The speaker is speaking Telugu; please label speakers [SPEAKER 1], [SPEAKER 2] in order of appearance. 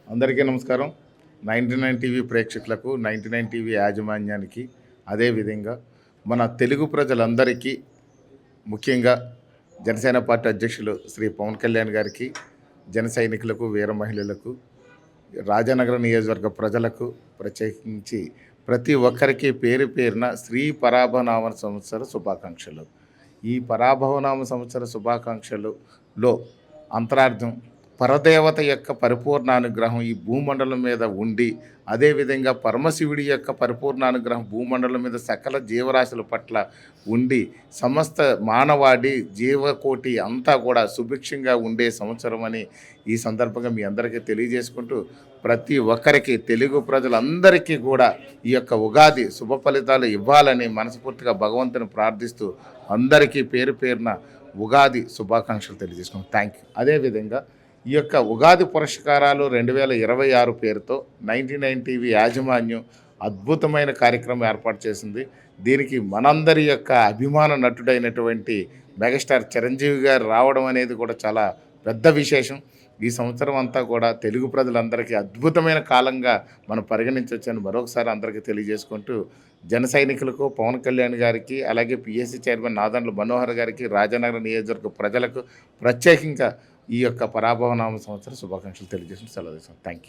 [SPEAKER 1] అందరికీ నమస్కారం. 99 టీవీ ప్రేక్షకులకు, 99 టీవీ యాజమాన్యానికి, అదేవిధంగా మన తెలుగు ప్రజలందరికీ, ముఖ్యంగా జనసేన పార్టీ అధ్యక్షులు శ్రీ పవన్ కళ్యాణ్ గారికి, జన సైనికులకు, వీర మహిళలకు, రాజానగరం నియోజకవర్గ ప్రజలకు, ప్రత్యేకించి ప్రతి ఒక్కరికి పేరు పేరున శ్రీ పరాభవనామ సంవత్సర శుభాకాంక్షలు. ఈ పరాభవనామ సంవత్సర శుభాకాంక్షలలో అంతరార్థం పరదేవత యొక్క పరిపూర్ణ అనుగ్రహం ఈ భూమండలం మీద ఉండి, అదేవిధంగా పరమశివుడి యొక్క పరిపూర్ణ అనుగ్రహం భూమండలం మీద సకల జీవరాశుల పట్ల ఉండి, సమస్త మానవాడి జీవకోటి అంతా కూడా సుభిక్షంగా ఉండే సంవత్సరం అని ఈ సందర్భంగా మీ అందరికీ తెలియజేసుకుంటూ, ప్రతి ఒక్కరికి తెలుగు ప్రజలందరికీ కూడా ఈ యొక్క ఉగాది శుభ ఫలితాలు ఇవ్వాలని మనస్ఫూర్తిగా భగవంతుని ప్రార్థిస్తూ అందరికీ పేరు పేరున ఉగాది శుభాకాంక్షలు తెలియజేసుకుంటాం. Thank you. అదేవిధంగా ఈ యొక్క ఉగాది పురస్కారాలు 2026 పేరుతో 99 టీవీ యాజమాన్యం అద్భుతమైన కార్యక్రమం ఏర్పాటు చేసింది. దీనికి మనందరి యొక్క అభిమాన నటుడైనటువంటి మెగాస్టార్ చిరంజీవి గారు రావడం అనేది కూడా చాలా పెద్ద విశేషం. ఈ సంవత్సరం అంతా కూడా తెలుగు ప్రజలందరికీ అద్భుతమైన కాలంగా మనం పరిగణించవచ్చని మరొకసారి అందరికీ తెలియజేసుకుంటూ, జన సైనికులకు, పవన్ కళ్యాణ్ గారికి, అలాగే పిఎస్సి చైర్మన్ నాదెండ్ల మనోహర్ గారికి, రాజానగరం నియోజకవర్గ ప్రజలకు ప్రత్యేకంగా ఈ యొక్క పరాభవనామ సంవత్సర శుభాకాంక్షలు తెలియజేసి సెలవు తీసుకుంటాం. Thank you.